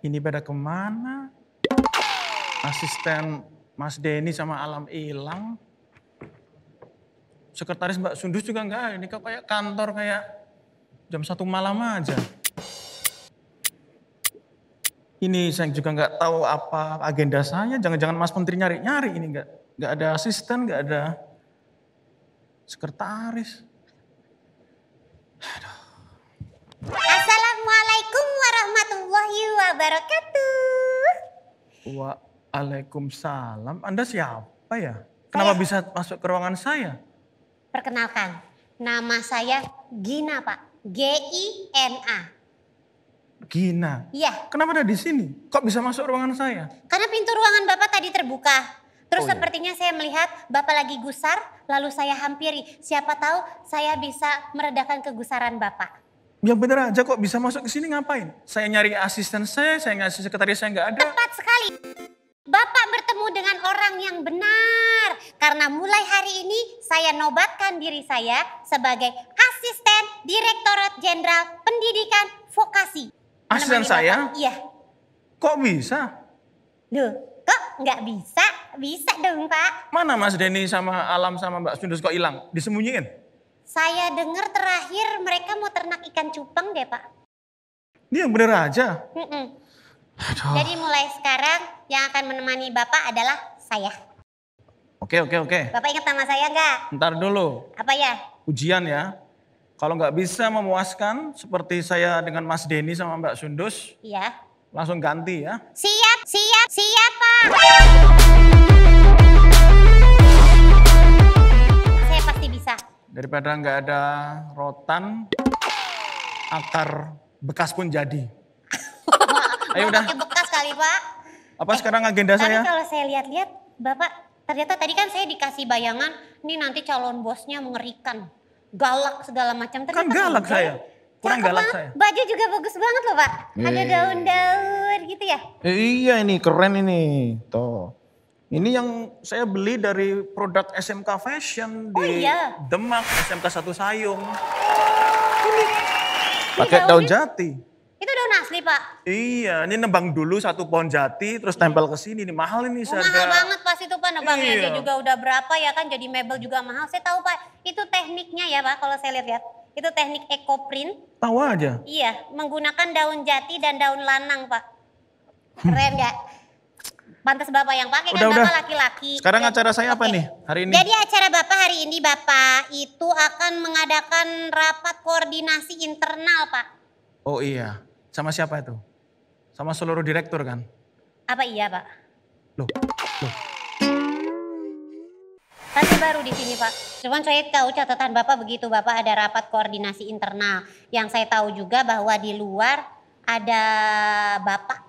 Ini pada kemana? Asisten Mas Denny sama Alam hilang. Sekretaris Mbak Sundus juga enggak. Ini kok kayak kantor kayak jam 1 malam aja. Ini saya juga nggak tahu apa agenda saya. Jangan-jangan Mas Menteri nyari-nyari ini nggak ada asisten, nggak ada sekretaris. Aduh. Assalamualaikum warahmatullahi wabarakatuh. Waalaikumsalam. Anda siapa ya? Kenapa bisa masuk ke ruangan saya? Perkenalkan, nama saya Gina, Pak. Gina. Gina? Iya. Kenapa ada di sini? Kok bisa masuk ruangan saya? Karena pintu ruangan Bapak tadi terbuka. Terus Oh, iya. sepertinya saya melihat Bapak lagi gusar, lalu saya hampiri. Siapa tahu saya bisa meredakan kegusaran Bapak. Yang bener aja kok bisa masuk ke sini ngapain? Saya nyari asisten saya ngasih sekretaris saya nggak ada. Tepat sekali. Bapak bertemu dengan orang yang benar. Karena mulai hari ini saya nobatkan diri saya sebagai asisten Direktorat Jenderal Pendidikan Vokasi. Asisten Menemani saya? Bapak. Iya. Kok bisa? Loh, kok nggak bisa? Bisa dong, Pak. Mana Mas Denny sama Alam sama Mbak Sundus kok hilang? Disembunyiin? Saya dengar terakhir mereka mau ternak ikan cupang deh, Pak. Ini yang bener aja. Mm-mm. Aduh. Jadi mulai sekarang yang akan menemani Bapak adalah saya. Oke. Bapak ingat nama saya nggak? Ntar dulu. Apa ya? Ujian ya. Kalau nggak bisa memuaskan seperti saya dengan Mas Denny sama Mbak Sundus, Iya. langsung ganti ya. Siap, Pak. Saya pasti bisa. Daripada nggak ada rotan, akar bekas pun jadi. Ayo Mau udah. pakai bekas kali, Pak. Apa sekarang agenda Tapi saya? kalau saya lihat-lihat, Bapak ternyata tadi kan saya dikasih bayangan, nih nanti calon bosnya mengerikan. Galak segala macam. Kan galak saya. Kurang Cakep galak banget. saya. Baju juga bagus banget loh, Pak. Ada daun-daun gitu ya. Iya ini keren ini. Tuh. Ini yang saya beli dari produk SMK Fashion Oh, di iya. Demak, SMK 1 Sayung. Ini Pakai daun daunnya- jati. Itu daun asli, Pak. Iya, ini nembang dulu 1 pohon jati, terus tempel ke sini. Ini mahal ini Oh, mahal banget pas itu, Pak. Nebangnya aja Iya. juga udah berapa ya kan, jadi mebel juga mahal. Saya tahu, Pak. Itu tekniknya ya, Pak, kalau saya lihat-lihat. Itu teknik ekoprint. Tahu aja. Iya, menggunakan daun jati dan daun lanang, Pak. Keren ya? Pantas Bapak yang pakai kan, Udah. Bapak laki-laki. Sekarang Ya. acara saya apa Oke. nih hari ini? Jadi acara Bapak hari ini, Bapak, itu akan mengadakan rapat koordinasi internal, Pak. Oh iya, sama siapa itu? Sama seluruh direktur kan? Apa iya, Pak? Loh. Saya baru di sini, Pak. Cuman saya tahu catatan Bapak begitu, Bapak ada rapat koordinasi internal. Yang saya tahu juga bahwa di luar ada Bapak.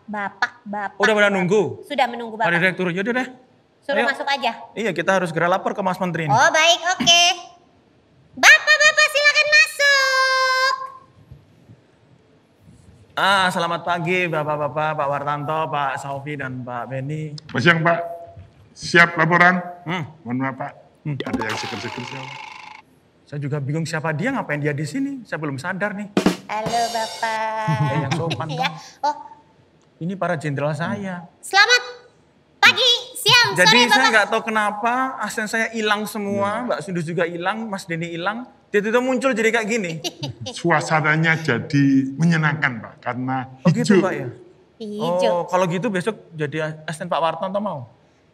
Udah pada nunggu? Sudah menunggu Pak Bapak. direktur, yaudah deh. Suruh Ayo. masuk aja. Iya, kita harus segera lapor ke Mas Menteri ini. Oh, baik, oke. Bapak silakan masuk. Selamat pagi Bapak-Bapak, Pak Wartanto, Pak Saufi, dan Pak Benny. Siang Pak, siap laporan? Hmm. Mohon maaf Pak, ada yang seger-seger siapa? Saya juga bingung siapa dia, ngapain dia di sini. Saya belum sadar nih. Halo, Bapak. Yang sopan Ya. dong. Oh, Ini para jenderal saya. selamat pagi, siang, Jadi sore, saya Bapak. nggak tahu kenapa asisten saya hilang semua, Mbak Sundus juga hilang, Mas Denny hilang. Tiba-tiba muncul jadi kayak gini. Suasananya jadi menyenangkan Pak, karena Oh gitu hijau. Pak ya? Hijau. Oh kalau gitu besok jadi asisten Pak Wartanto mau?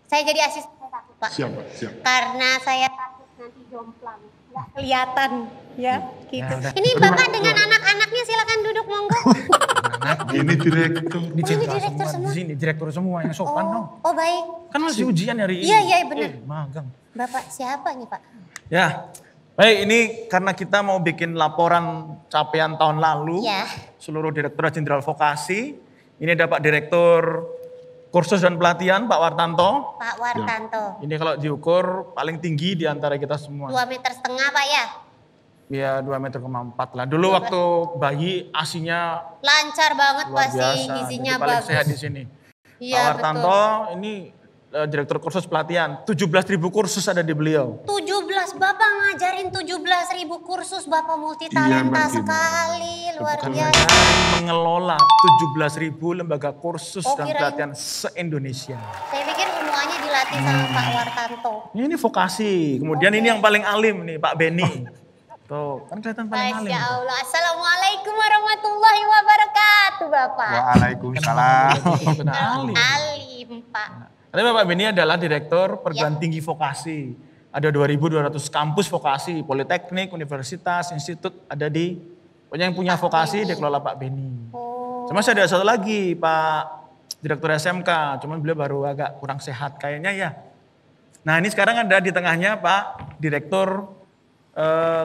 Saya jadi asisten Pak. Siap Pak, siap. Karena saya takut nanti jomplang. Nggak kelihatan ya gitu. Ya udah. Ini Bapak dengan anak-anaknya silakan duduk monggo. Ini direktur. Ini jenderal direktur semua, semua. di sini, direktur semua yang sopan dong. Oh baik. Kan masih ujian hari ini. Iya, benar. Magang. Bapak siapa nih Pak? Ya, baik ini karena kita mau bikin laporan capaian tahun lalu. Ya. Seluruh Direktorat Jenderal Vokasi. Ini ada Pak Direktur Kursus dan Pelatihan, Pak Wartanto. Pak Wartanto. Ini kalau diukur paling tinggi di antara kita semua. 2,5 meter Pak ya? Ya 2,4 lah. Dulu waktu bayi asinya Lancar banget luar pasti, biasa. gizinya Jadi paling bagus. sehat di sini. Iya, Pak Wartanto ini Direktur kursus pelatihan. 17.000 kursus ada di beliau. 17, Bapak ngajarin 17.000 kursus, Bapak multitalenta Mbak Gina. sekali, luar Bukan biasa. ngajarin, mengelola 17.000 lembaga kursus dan kirain. pelatihan se-Indonesia. Saya pikir semuanya dilatih sama Pak Wartanto. Ini vokasi. Kemudian ini yang paling alim nih, Pak Beni. Tuh, kan kelihatan paling alim. Masya Allah. Assalamualaikum warahmatullahi wabarakatuh, Bapak. Waalaikumsalam. Sudah alim. Alim, Pak. Tapi Bapak Beni adalah Direktur Perguruan Tinggi Vokasi. Ada 2.200 kampus vokasi, politeknik, universitas, institut ada di. Pokoknya yang punya vokasi dikelola Pak Beni. Oh, Cuma saya ada satu lagi Pak Direktur SMK, cuman beliau baru agak kurang sehat kayaknya ya. Nah ini sekarang ada di tengahnya Pak Direktur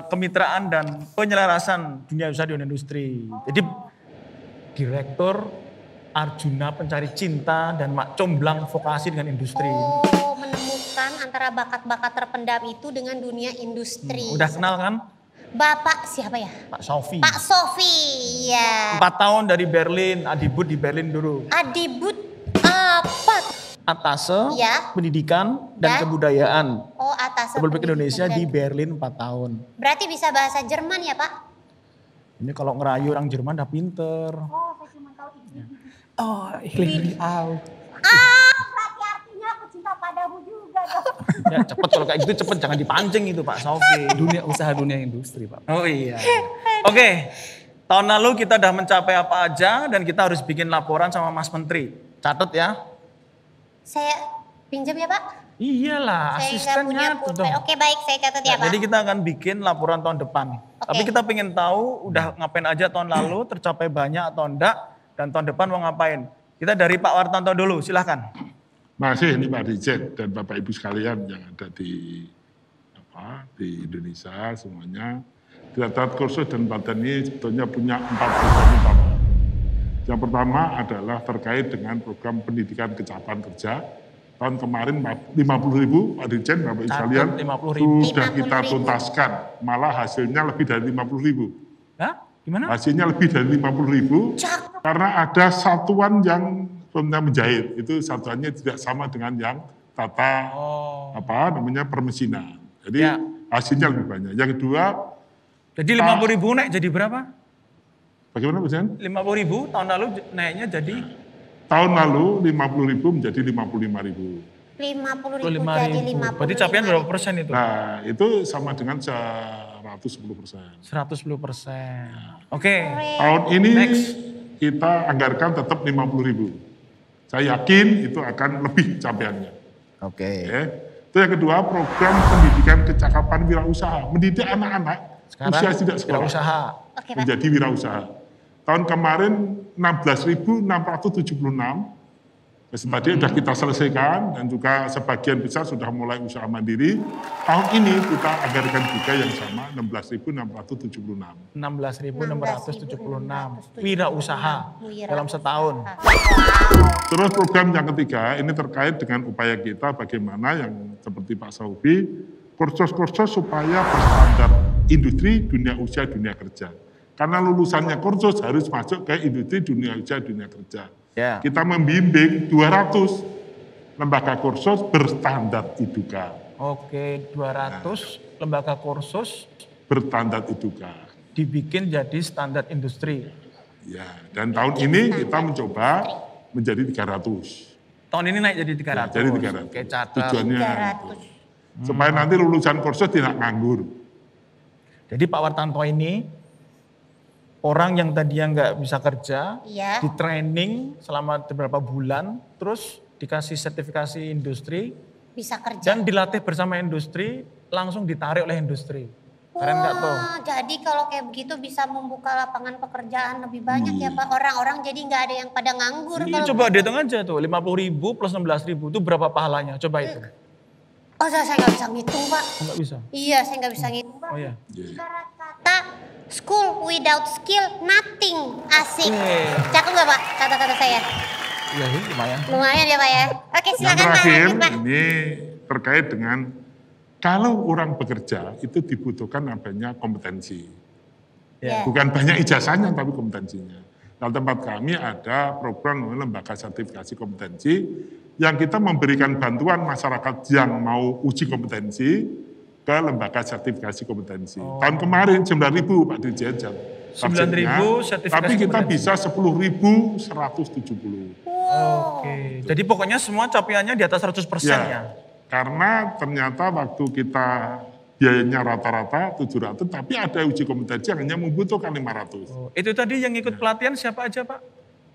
Kemitraan dan Penyelarasan Dunia Usaha dan Industri. Jadi Direktur Arjuna Pencari Cinta dan Mak Comblang Vokasi dengan Industri. oh, menemukan antara bakat-bakat terpendam itu dengan dunia industri. Udah kenal kan? Bapak siapa ya? Pak Sofi. Pak Sofi, ya. 4 tahun dari Berlin, Adibud di Berlin dulu. Adibud apa? Atase, Ya. Pendidikan dan Dan? Kebudayaan. Oh, atas Republik Indonesia di Berlin 4 tahun. Berarti bisa bahasa Jerman ya, Pak? Ini kalau ngerayu orang Jerman udah pinter. Oh, saya cuma tahu itu. Oh, Hilary Au. Berarti artinya aku cinta padamu juga dong. Ya cepet kalau kayak gitu cepet, jangan dipancing itu Pak Sofi. Dunia usaha, dunia industri, Pak. Oh iya. Oke, tahun lalu kita udah mencapai apa aja dan kita harus bikin laporan sama Mas Menteri. Catat ya. Saya pinjam ya, Pak? Iyalah, Saya nggak punya asistennya tuh pulpen. dong. Oke, baik, saya catat ya, Nah, Pak. jadi kita akan bikin laporan tahun depan. Tapi kita pengen tahu udah ngapain aja tahun lalu, tercapai banyak atau enggak, dan tahun depan mau ngapain. Kita dari Pak Wartanto dulu, silahkan. Masih ini Pak Dirjen dan Bapak Ibu sekalian yang ada di Indonesia semuanya. Direktorat Kursus dan Pelatihan ini sebetulnya punya 4 program utama. Yang pertama adalah terkait dengan program pendidikan kecapan kerja. Tahun kemarin 50.000 Pak Dirjen, Bapak Ibu sekalian 50.000. sudah kita 50.000. tuntaskan. Malah hasilnya lebih dari 50.000. Hah? Gimana? Hasilnya lebih dari 50.000 Cakep. karena ada satuan yang sebenarnya menjahit. Itu satuannya tidak sama dengan yang tata permesinan. Jadi Ya. hasilnya lebih banyak. Yang kedua, Jadi 50.000 naik jadi berapa? bagaimana Pak Dirjen? 50.000 tahun lalu naiknya jadi Tahun lalu 50.000 menjadi 55.000. 50.000 jadi 50. Berarti capaian berapa persen itu? Nah, itu sama dengan 110%. 110%. Oke. Tahun ini Next. kita anggarkan tetap 50.000. Saya yakin itu akan lebih capaiannya. Oke. Oke. Itu yang kedua, program pendidikan kecakapan wirausaha. Mendidik anak-anak Sekarang usia tidak sekolah usaha. Oke, Pak. menjadi wirausaha. Tahun kemarin 16.676. Tadi sudah kita selesaikan dan juga sebagian besar sudah mulai usaha mandiri. Tahun ini kita anggarkan juga yang sama 16.676. 16.676 wirausaha dalam setahun. Terus program yang ketiga ini terkait dengan upaya kita bagaimana yang seperti Pak Saufi, kursus-kursus supaya berstandar industri, dunia usaha, dunia kerja. Karena lulusannya kursus harus masuk ke industri, dunia usaha, dunia kerja. Ya. Kita membimbing 200 lembaga kursus berstandar IDUKA. Oke, 200 lembaga kursus Berstandar IDUKA. dibikin jadi standar industri. Ya, dan tahun ini kita mencoba menjadi 300. Tahun ini naik jadi 300. Jadi 300. Oke, catat. Tujuannya 300. supaya nanti lulusan kursus tidak nganggur. Jadi Pak Wartanto ini orang yang tadinya nggak bisa kerja, Iya. di training selama beberapa bulan, terus dikasih sertifikasi industri, Bisa kerja. dan dilatih bersama industri, langsung ditarik oleh industri. Keren nggak tuh? Wah, jadi kalau kayak begitu bisa membuka lapangan pekerjaan lebih banyak ya Pak. Orang-orang jadi nggak ada yang pada nganggur. Iya, kalau coba begitu. dihitung aja tuh, 50.000 plus 16.000 itu berapa pahalanya? Coba itu. Oh, saya nggak bisa ngitung Pak. Nggak bisa. Iya, saya nggak bisa ngitung Pak. Oh iya. Ibarat kata school without skill nothing. Asik. Oke. Cakep nggak Pak kata-kata saya? Iya, lumayan. Lumayan ya Pak ya. Oke, Yang silakan Pak. terakhir lanjut, Pak. ini terkait dengan kalau orang bekerja itu dibutuhkan namanya kompetensi. Ya. Bukan banyak ijazahnya tapi kompetensinya. Dalam tempat kami ada program namanya lembaga sertifikasi kompetensi yang kita memberikan bantuan masyarakat yang mau uji kompetensi ke lembaga sertifikasi kompetensi. Tahun kemarin 9.000 Pak Dirjen. 9.000 sertifikasi tapi kita kompetensi. bisa 10.170. Oke. Jadi pokoknya semua capaiannya di atas 100% ya. Karena ternyata waktu kita biayanya rata-rata 700, tapi ada uji kompetensi yang hanya membutuhkan 500. Oh, itu tadi yang ikut pelatihan siapa aja Pak?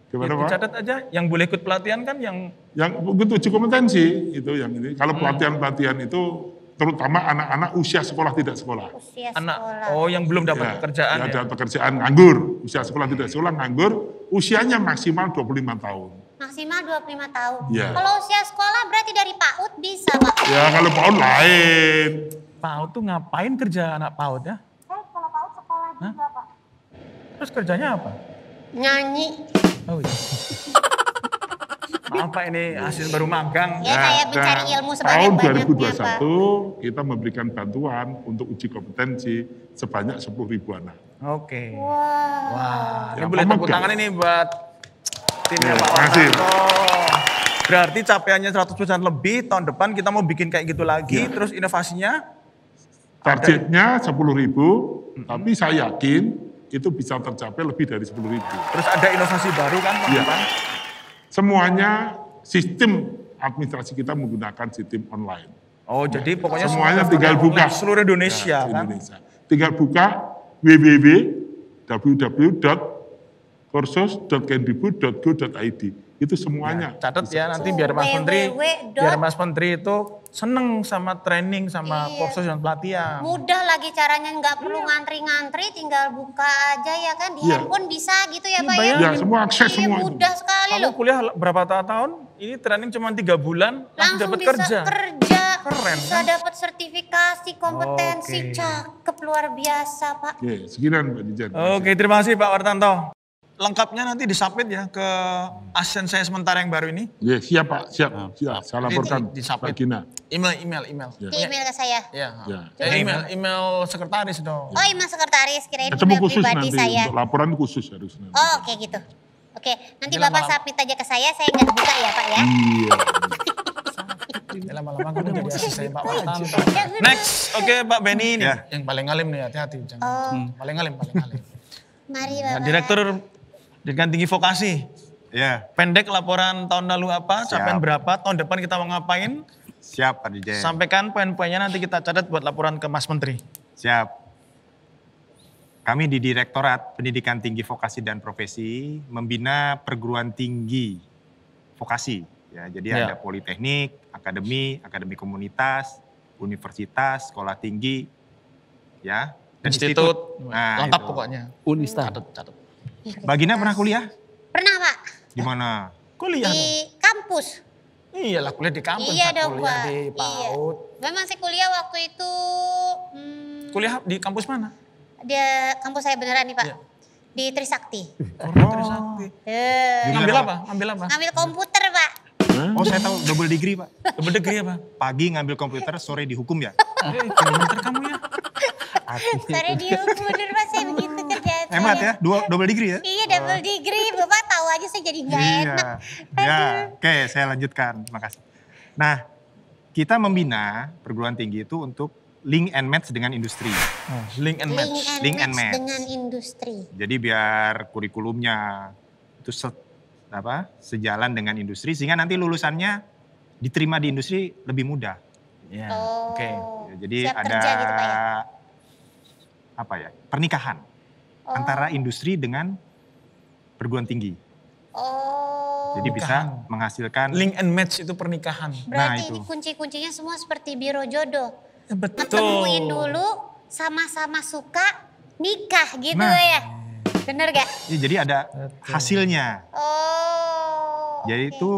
Gimana Pak? Dicatat aja, yang boleh ikut pelatihan kan yang... Yang uji kompetensi itu yang ini. Kalau pelatihan-pelatihan itu terutama anak-anak usia sekolah tidak sekolah. Usia Anak, sekolah. yang belum dapat pekerjaan ya? Ada pekerjaan nganggur, usia sekolah tidak sekolah nganggur, usianya maksimal 25 tahun. Maksimal 25 tahun. Iya. Kalau usia sekolah berarti dari PAUD bisa, Pak. Ya kalau PAUD lain. PAUD tuh ngapain kerja anak PAUD ya? Kalau PAUD sekolah juga, Pak. Terus kerjanya apa? Nyanyi. Oh iya. Maaf Pak, ini hasil baru magang. Ya, saya mencari ilmu sebanyak-banyaknya, tahun Pak. 2021 kita memberikan bantuan untuk uji kompetensi sebanyak 10.000 anak. Oke. Wah. Wah, ini Ya, boleh tepuk pemegang. tangan ini buat timnya Ya, Pak terima kasih. Wartanto. Berarti capaiannya 100% lebih, tahun depan kita mau bikin kayak gitu lagi, Ya. terus inovasinya Targetnya 10.000, tapi saya yakin itu bisa tercapai lebih dari 10.000. terus ada inovasi baru kan tahun Iya. depan? Semuanya sistem administrasi kita menggunakan sistem online. Oh, jadi pokoknya Semuanya semua tinggal online buka. seluruh Indonesia Ya, kan? Indonesia. Tinggal buka www.kursus.kemdikbud.go.id. Itu semuanya. Catat bisa. ya nanti biar Mas Menteri, www. biar Mas Menteri itu seneng sama training sama Iya. kursus dan pelatihan. Mudah lagi caranya, nggak perlu ngantri-ngantri, tinggal buka aja ya kan. Di Iya. handphone bisa gitu ya Iya, Pak ya. bayangin. Ya, semua akses Iya, semua itu. mudah sekali Kamu loh. kuliah berapa tahun? Ini training cuma 3 bulan, langsung Langsung dapat bisa kerja. Keren, bisa kan? dapat sertifikasi kompetensi, Oke. cakep luar biasa Pak. Ya, sekian Mbak Dijan. Oke, terima kasih Pak Wartanto. Lengkapnya nanti disubmit ya ke asisten saya sementara yang baru ini. Ya, siap Pak, siap. Saya laporkan Disubmit. Pak Gina. Email. Ya. Di email ke saya. Ya. Ya. Email sekretaris dong. Oh, email sekretaris, kirain Ketemu email khusus pribadi nanti, saya. untuk laporan khusus harus nanti. Oh, oke gitu. Oke, nanti Jangan Bapak lama-lama. submit aja ke saya nggak buka ya Pak ya. Iya. Ya, lama-lama kan udah jadi asisten Pak Wartanto. Next, oke Pak Benny ini. Yang paling alim nih, hati-hati. Jangan. Oh, Paling alim. mari Nah, Bapak. Direktur Pendidikan Tinggi Vokasi. Ya, Pendek laporan tahun lalu apa, capaian Siap. berapa, tahun depan kita mau ngapain. siap Pak Dirjen. Sampaikan poin-poinnya nanti kita catat buat laporan ke Mas Menteri. Siap. Kami di Direktorat Pendidikan Tinggi Vokasi dan Profesi membina perguruan tinggi vokasi. Ya, jadi Ya. ada politeknik, akademi komunitas, universitas, sekolah tinggi, ya, dan Institut, Nah, lengkap itu. pokoknya. Unista. Catat. Bagina pernah kuliah? Pernah Pak, Di mana? Kuliah dong. di kampus. Iyalah kuliah di kampus, Iya Pak. dong Kuliah Pak. di Iya. PAUD. Memang saya kuliah waktu itu Kuliah di kampus mana? di kampus saya beneran nih Pak. Iya. Di Trisakti. Trisakti. Ngambil Jurusan apa? Ngambil apa? Ngambil komputer Pak. Oh, saya tahu double degree, Pak. Double degree apa? Pagi ngambil komputer, sore dihukum ya? Pinter kamu ya. Sorry dihukum bener Pak, saya begitu kerjaan saya. Hemat ya, double degree ya? Iya double degree, Bapak tahu aja saya jadi nggak enak. Ya, oke, saya lanjutkan. Terima kasih. Nah, kita membina perguruan tinggi itu untuk link and match dengan industri. Link and match. Link and match. dengan industri. Jadi biar kurikulumnya itu sejalan dengan industri, sehingga nanti lulusannya diterima di industri lebih mudah. Ya, Oh. oke. Ya, jadi Siap ada kerja gitu, Pak, ya? pernikahan Oh. antara industri dengan perguruan tinggi. Oh. Jadi bisa menghasilkan Link and match itu pernikahan. Berarti itu. ini kunci-kuncinya semua seperti biro jodoh. Ya, betul. Ketemuin dulu, sama-sama suka, nikah gitu Nah. ya. Bener gak? ya, jadi ada hasilnya. Oh. Jadi oke. itu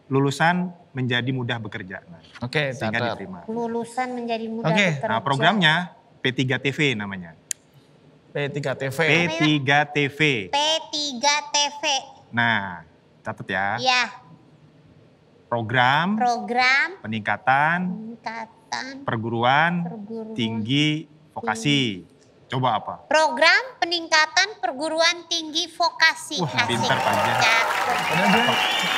lulusan menjadi mudah bekerja. Nah, Oke, sehingga catat. diterima. Lulusan menjadi mudah Oke, bekerja. Nah, programnya P3TV namanya. P3TV. P3TV. P3TV. Nah, catat ya. Ya, Program program peningkatan peningkatan perguruan perguruan tinggi vokasi. Coba apa? Program peningkatan perguruan tinggi vokasi. Wah, pintar, Pak Jen. Cakep. Padahal dia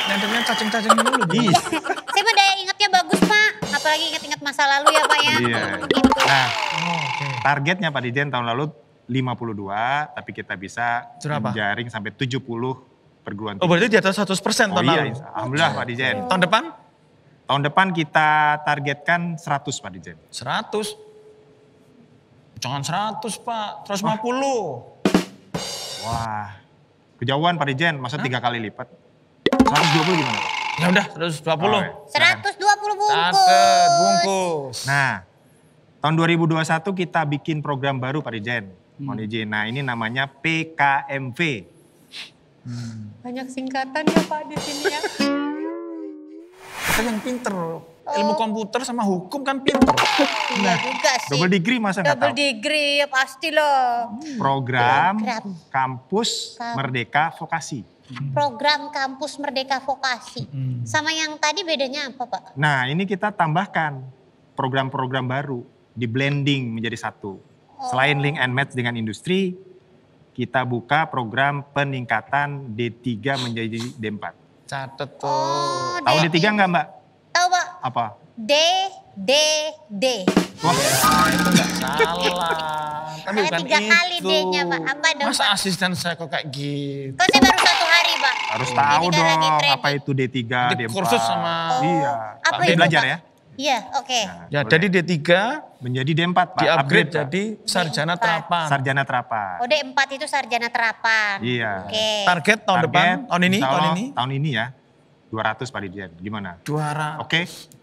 nyantetnya cacing-cacing dulu. Ih, Saya mah daya ingatnya bagus Pak. Apalagi ingat-ingat masa lalu ya Pak ya. iya. Gitu. Nah, Oh, oke. targetnya Pak Dirjen tahun lalu 52, tapi kita bisa Berapa? menjaring sampai 70 perguruan Oh, tinggi. berarti di atas 100% tahun lalu. Alhamdulillah Pak Dirjen. Tahun depan Tahun depan kita targetkan 100 Pak Dirjen. 100. Jangan 100 Pak, 150. Wah, kejauhan Pak Dirjen, masa 3 kali lipat. 120 gimana Pak? Ya udah 120. Oh, ya. Silakan. 120 bungkus. Catet, bungkus. Nah, tahun 2021 kita bikin program baru Pak Dirjen. Mohon izin. Nah, ini namanya PKMV. Banyak singkatan ya Pak di sini ya. Kita yang pinter. Ilmu komputer sama hukum kan pinter. Iya juga sih. Double degree masa nggak Double tahu? degree ya pasti loh. Program Program. Kampus Merdeka Vokasi. Program Kampus Merdeka Vokasi. Sama yang tadi bedanya apa Pak? Nah, ini kita tambahkan program-program baru, di blending menjadi satu. Selain link and match dengan industri, kita buka program peningkatan D3 menjadi D4. Catet tuh. Oh, Tahu D3 nggak Mbak? Tahu Pak? Apa? D. Wah, Itu nggak salah. Tapi Ada bukan 3 kali itu. D-nya, Pak. Apa dong, Masa Pak? asisten saya kok kayak gitu? Kok saya baru 1 hari Pak? harus tahu Ini kan lagi dong trending. apa itu D3, Di D4. kursus sama. Iya, Apa Nanti itu, belajar Pak? ya. Iya, oke. Nah, Ya, boleh. jadi D3 Menjadi D4 Pak, di-upgrade Pak. jadi sarjana D4. terapan. Sarjana terapan. Oh, D4 itu sarjana terapan. Iya. Oke. Target tahun depan, tahun ini, insya tahun Allah ini. Tahun ini ya, 200 Pak Dirjen. Gimana? 200. Oke?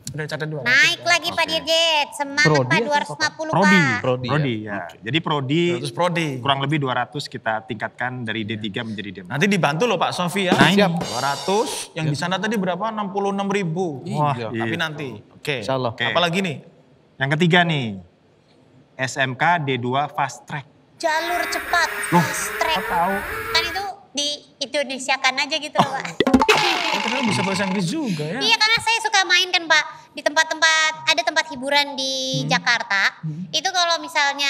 Udah catat 200. Naik lagi Pak Oke. Dirjen. Semangat Prodi Pak atau 250 Prodi. Pak. Prodi, ya. Jadi Prodi 200 prodi. kurang lebih 200 kita tingkatkan dari D3 menjadi D4. Nanti dibantu loh Pak Sofi ya. Nah, ini. 200, yang di sana tadi berapa? 66.000. Iya. Wah, Tapi iya. nanti. Oke. Insya Allah. Oke. Apalagi nih? Yang ketiga nih, SMK D2 Fast Track. Jalur cepat. Loh, Fast track. tahu? Kan itu di Indonesiakan aja gitu loh Pak. Oh, ternyata bisa bahasa Inggris juga ya. Iya karena saya suka main kan Pak di tempat-tempat ada tempat hiburan di Jakarta. Itu kalau misalnya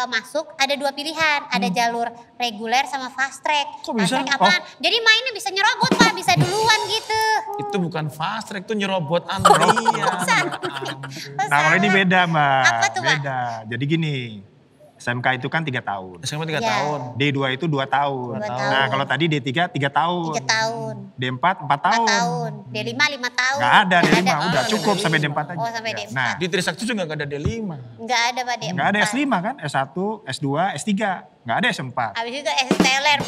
masuk ada 2 pilihan, ada jalur reguler sama fast track. Kok Fast bisa? track apaan? Jadi mainnya bisa nyerobot Pak, bisa duluan gitu. Itu bukan fast track, itu nyerobot antrian. Nah, kalau ini beda Mbak. Apa tuh, Pak? Beda. Jadi gini, SMK itu kan 3 tahun. SMA 3 Ya. tahun. D2 itu 2 tahun. 2 tahun. tahun. Nah, kalau tadi D3 3 tahun. 3 tahun. D4 4 4 tahun. tahun. D5 5 tahun. Nggak ada Nggak D5, udah ada. cukup sampai D4 aja. Oh, sampai Ya. D4. Nah, Di Trisakti juga nggak ada D5. Enggak ada Pak D4. nggak ada S5 kan? S1, S2, S3. Nggak ada S4. Habis itu STLR.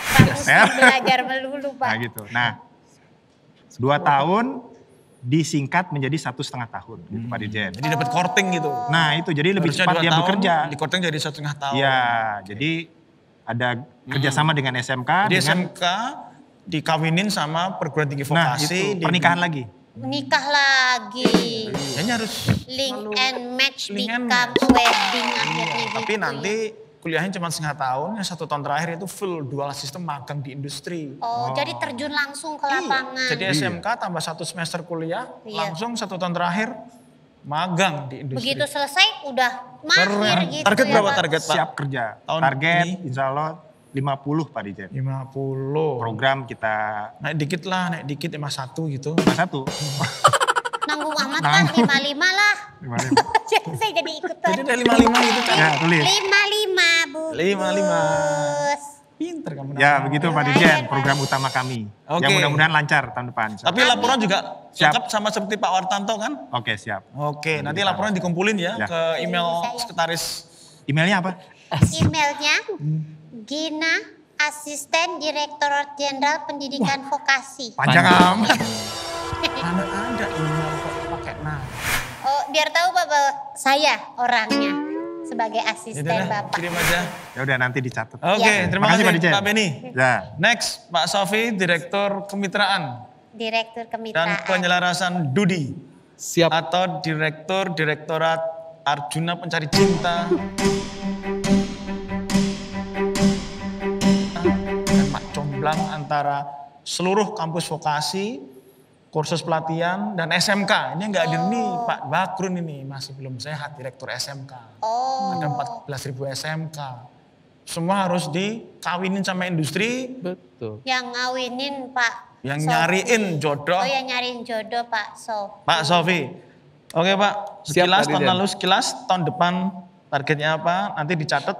Kamu STLR. belajar melulu Pak. Nah gitu. Nah, 2 tahun disingkat menjadi 1,5 tahun gitu, Pak Dirjen. Jadi dapat korting gitu. Nah itu jadi lebih Harusnya cepat 2 dia tahun, bekerja. Di korting jadi 1,5 tahun. Iya, jadi ada kerjasama dengan SMK. Jadi dengan, SMK dikawinin sama perguruan tinggi nah vokasi. itu pernikahan lagi. Nikah lagi. Kayaknya harus Link selalu and match link and become match. wedding akhirnya gitu. Tapi ya. nanti kuliahnya cuma 1,5 tahun, yang 1 tahun terakhir itu full dual sistem magang di industri. Oh, jadi terjun langsung ke lapangan. Jadi SMK tambah 1 semester kuliah, Iya. langsung 1 tahun terakhir magang di industri. Begitu selesai udah mahir Keren. gitu Target ya, berapa Pak? target Pak? Siap kerja. Tahun Target ini? insya Allah 50 Pak Dirjen. 50. Program kita Naik dikit lah, naik dikit 51 gitu. 51. Nanggung amat kan 55 lah. 55. Jadi saya jadi ikutan. Jadi ada 55 gitu kan. Ya tulis. 55 Bu. 55. Pinter kamu. Ya Nana. begitu Pak Dirjen, program utama kami. Oke. Yang mudah-mudahan lancar tahun depan. Tapi laporan juga Siap. lengkap sama seperti Pak Wartanto kan? Oke siap. Oke, nanti laporan dikumpulin ya, Ya. ke email Saya. sekretaris. Emailnya apa? Emailnya Gina Asisten Direktorat Jenderal Pendidikan Vokasi. Panjang amat. Mana ada email kok pakai nah. Oh, biar tahu Bapak saya orangnya sebagai asisten Yaudah, Bapak. kirim aja. Ya udah nanti dicatat. Oke, Ya. terima Makasih, kasih Pak Dirjen. Pak Beni. Ya. Next, Pak Sofi, Direktur Kemitraan Direktur dan Kemitraan. Penyelarasan Dudi Siap. atau Direktorat Arjuna Pencari Cinta dan Mak Comblang antara seluruh kampus vokasi, kursus pelatihan, dan SMK. Ini nggak hadir nih Pak Bakrun ini, masih belum sehat, Direktur SMK. Ada 14.000 SMK. Semua harus dikawinin sama industri, Betul. Yang ngawinin Pak. yang Sofi. nyariin jodoh. Oh, yang nyariin jodoh Pak Sofi. Pak Sofi. Oke Pak, Siap, sekilas Pak tahun Dirjen. lalu, sekilas tahun depan targetnya apa, nanti dicatat,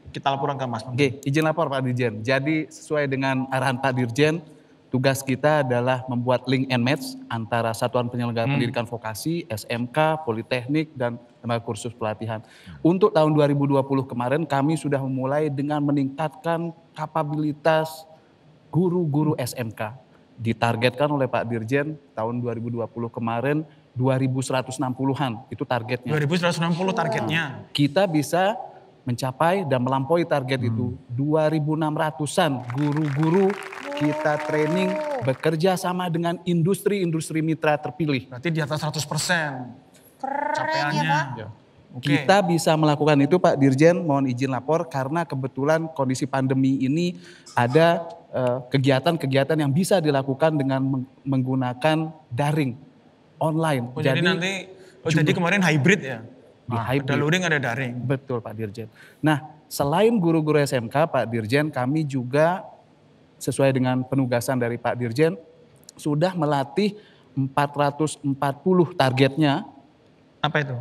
kita laporan ke Mas. Oke, izin lapor Pak Dirjen. Jadi sesuai dengan arahan Pak Dirjen, tugas kita adalah membuat link and match antara Satuan Penyelenggara Pendidikan Vokasi, SMK, Politeknik, dan lembaga kursus pelatihan. Untuk tahun 2020 kemarin kami sudah memulai dengan meningkatkan kapabilitas guru-guru SMK. Ditargetkan oleh Pak Dirjen tahun 2020 kemarin 2.160-an, itu targetnya. 2160 targetnya. Kita bisa mencapai dan melampaui target itu 2.600-an guru-guru kita training bekerja sama dengan industri-industri mitra terpilih. Berarti di atas 100% Keren capaiannya. ya Pak. Oke. Kita bisa melakukan itu Pak Dirjen, mohon izin lapor karena kebetulan kondisi pandemi ini ada kegiatan-kegiatan yang bisa dilakukan dengan menggunakan daring online. Oh, jadi nanti, jadi kemarin hybrid ya? Di Ada hybrid. luring, ada daring. Betul Pak Dirjen. Nah selain guru-guru SMK Pak Dirjen, kami juga sesuai dengan penugasan dari Pak Dirjen sudah melatih 440 targetnya Apa itu?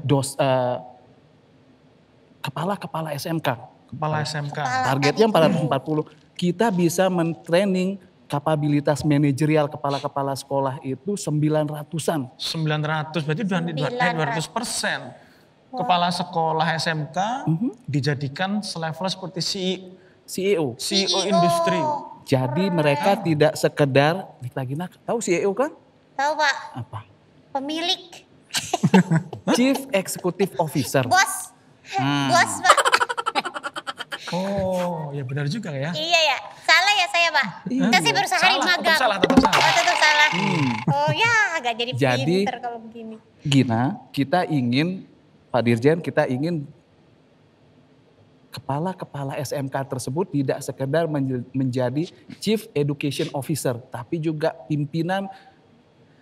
kepala-kepala SMK. Kepala SMK. Targetnya 440. Kita bisa men-training kapabilitas manajerial kepala-kepala sekolah itu 900-an. 900, berarti 200%. Kepala sekolah SMK dijadikan selevel seperti CEO. CEO industri. Jadi mereka tidak sekedar, tahu CEO kan? Tahu Pak, Apa? pemilik, Chief Executive Officer. bos. Hmm. Bos Pak. Oh, ya benar juga ya. Iya ya, salah ya saya Pak. Kan saya baru sehari Salah, magang. tetap salah. Oh, tetap salah. Oh ya, agak jadi Jadi- pinter kalau begini. Gina, kita ingin, Pak Dirjen, kita ingin kepala-kepala SMK tersebut tidak sekedar menjadi Chief Education Officer, tapi juga pimpinan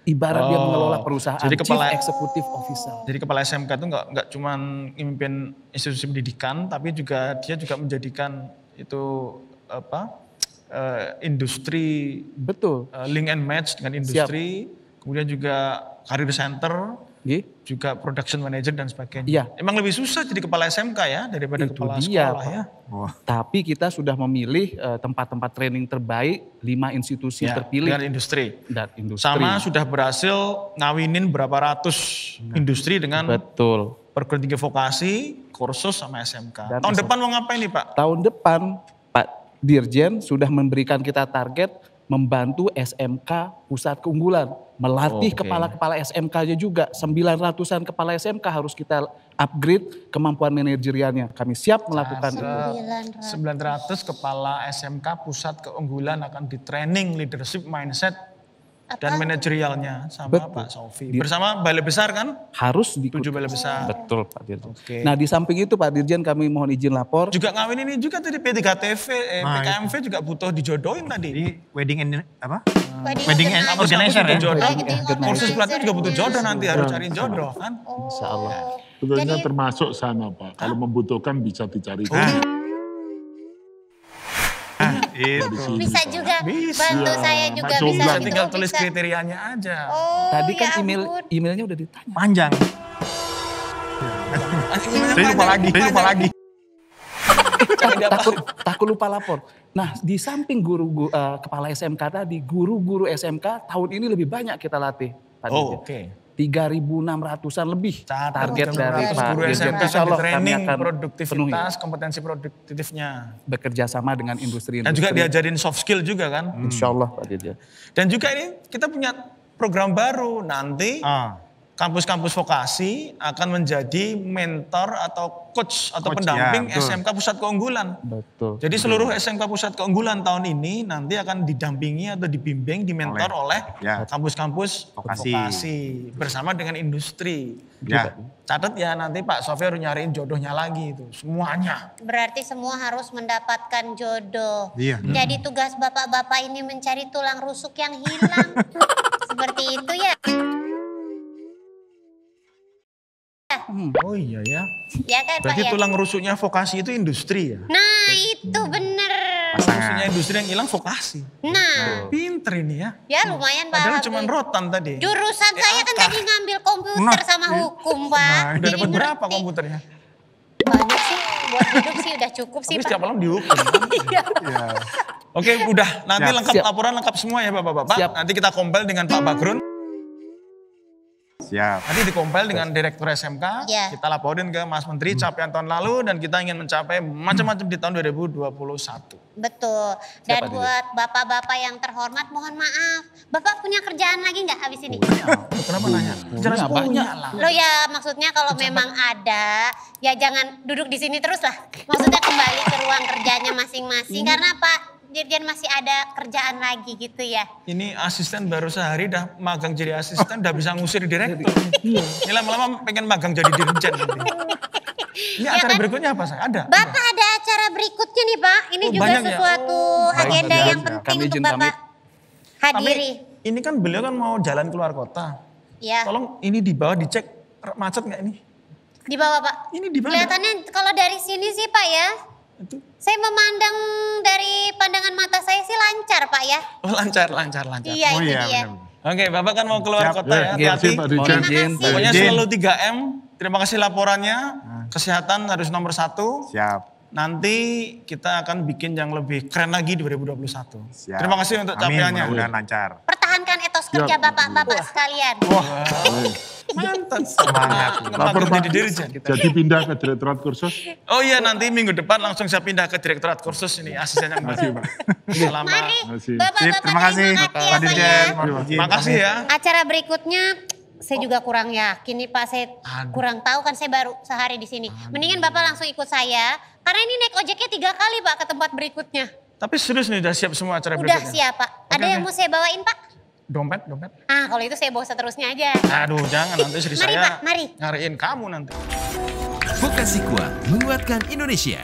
ibarat dia mengelola perusahaan, jadi kepala- Chief Executive Officer. Jadi kepala SMK itu nggak cuma memimpin institusi pendidikan, tapi juga dia juga menjadikan itu industri Betul. link and match dengan industri, kemudian juga career center, Nggih. juga production manager dan sebagainya. Iya. Emang lebih susah jadi kepala SMK ya daripada Itu kepala dia, sekolah Pak. ya. Tapi kita sudah memilih tempat-tempat training terbaik, 5 institusi Ya, terpilih dengan industri. dan industri. Sama sudah berhasil ngawinin berapa ratus industri dengan Betul. perguruan tinggi vokasi, kursus sama SMK. Dan Tahun SMK. depan mau ngapain nih Pak? Tahun depan Pak Dirjen sudah memberikan kita target membantu SMK pusat keunggulan. Melatih Oke. kepala-kepala SMK-nya juga. 900-an kepala SMK harus kita upgrade kemampuan manajerialnya. Kami siap melakukan itu. 900 kepala SMK pusat keunggulan akan di training leadership mindset dan manajerialnya sama Betul. Pak Sofi. Bersama balai besar kan? Harus diikuti. 7 balai besar. Betul Pak Dirjen. Oke. Nah di samping itu Pak Dirjen kami mohon izin lapor. Juga ngawin ini juga tadi P3TV, Nah, PKMV juga butuh dijodohin tadi. Jadi wedding and apa? Wedding and organizer. organizer ya? Jodoh. Wedding Kursus organizer. pelatihan juga butuh jodoh nanti, harus cari jodoh kan. Insya Allah. Sebetulnya termasuk sana Pak. Kalau membutuhkan bisa dicari. Itu. Bisa juga Bisa. bantu saya juga Mas bisa Jomblang. Bisa gitu. tinggal tulis bisa. kriterianya aja. Oh, Tadi kan ya ampun. emailnya udah ditanya. Panjang. Saya lupa lagi. takut lupa lapor. Nah di samping kepala SMK tadi, guru-guru SMK tahun ini lebih banyak kita latih. Pak Dirjen. Oh, oke. 3.600-an lebih Catat target itu dari terus Pak guru Dirjen. SMK Insya akan Allah kami training akan penuhi produktivitas, kompetensi produktifnya. bekerja sama dengan industri-industri. Dan juga diajarin soft skill juga kan. Insya Allah Pak Dirjen. Dan juga ini kita punya program baru nanti. Ah, kampus-kampus vokasi akan menjadi mentor atau coach atau Coach, pendamping ya, betul. SMK Pusat Keunggulan. Betul. Jadi seluruh SMK Pusat Keunggulan tahun ini nanti akan didampingi atau dibimbing, dimentor oleh ya. kampus-kampus Vokasi. vokasi bersama dengan industri. Ya. Catat ya nanti Pak Sofi harus nyariin jodohnya lagi itu semuanya. Berarti semua harus mendapatkan jodoh. Iya. Jadi tugas bapak-bapak ini mencari tulang rusuk yang hilang. Seperti itu ya. Oh iya ya. Ya kan Pak Berarti ya? tulang rusuknya vokasi itu industri ya. Nah itu bener. Rusuknya industri yang hilang vokasi. Nah Pinter ini ya. ya lumayan Pak. Padahal Habib. cuma rotan tadi. Jurusan saya kan Akah. tadi ngambil komputer sama hukum Pak. Udah Jadi dapat berapa ngerti. komputernya? Banyak sih, buat hidup sih udah cukup sih Tapi Pak. setiap malam dihukum. Iya. Oke udah nanti Siap. lengkap Siap. laporan lengkap semua ya Bapak-Bapak. Siap. Nanti kita kompel dengan Pak Bagrun. Siap. Nanti dikompel dengan Direktur SMK, Iya. kita laporin ke Mas Menteri capaian tahun lalu dan kita ingin mencapai macam-macam di tahun 2021. Betul. Dan Siapa buat bapak-bapak yang terhormat mohon maaf. Bapak punya kerjaan lagi nggak habis ini? Kenapa nanya? Jelas banyak. punya lah. Lo ya maksudnya kalau memang ada ya jangan duduk di sini terus lah. Maksudnya kembali ke ruang kerjanya masing-masing. Karena Pak Dirjen masih ada kerjaan lagi gitu ya. Ini asisten baru sehari dah magang jadi asisten, udah bisa ngusir direktur. Ini lama-lama pengen magang jadi dirjen. nanti. Ini Ya acara kan? berikutnya apa saya? Ada. Bapak ada acara berikutnya nih Pak. Ini Oh, juga banyak ya? sesuatu Oh, agenda banyak. yang penting Kami untuk izin Bapak pamit. hadiri. Ini kan beliau kan mau jalan keluar kota. Ya, Tolong ini di bawah dicek macet nggak ini? di bawah Pak. Ini di bawah. Kelihatannya kalau dari sini sih Pak ya. Itu. Saya memandang dari pandangan mata saya sih lancar Pak ya. Oh, lancar. Iya Oh itu iya, dia. benar. Oke, Bapak kan mau keluar Siap. kota ya, Terima hati-hati. kasih Pak Mohon Dirjen. izin. Terima Pokoknya Izin. selalu 3M. Terima kasih laporannya. Kesehatan harus nomor 1. Siap. Nanti kita akan bikin yang lebih keren lagi 2021. Siap. Terima kasih untuk Amin, capaiannya. mudah-mudahan lancar. Pertahankan etos kerja bapak-bapak sekalian. Mantap. Semangat. Lapor jadi dirjen. Jadi pindah ke Direktorat Kursus. Oh iya nanti minggu depan langsung saya pindah ke Direktorat Kursus ini asisten yang baru. Selamat. Mari Makasih. bapak-bapak Sip, terima kasih ya Pak Pak Dirjen. ya. Mohon izin. Makasih ya. Acara berikutnya saya juga kurang yakin nih Pak, saya Aduh. kurang tahu kan saya baru sehari di sini. Mendingan Bapak langsung ikut saya, karena ini naik ojeknya 3 kali Pak ke tempat berikutnya. Tapi serius nih udah siap semua acara Udah berikutnya. siap Pak. Ada Oke, yang oke. mau saya bawain Pak? Dompet. Ah kalau itu saya bawa seterusnya aja. Aduh jangan nanti istri Mari, saya Pak, mari. nyariin kamu nanti. Vokasi Kuat menguatkan Indonesia.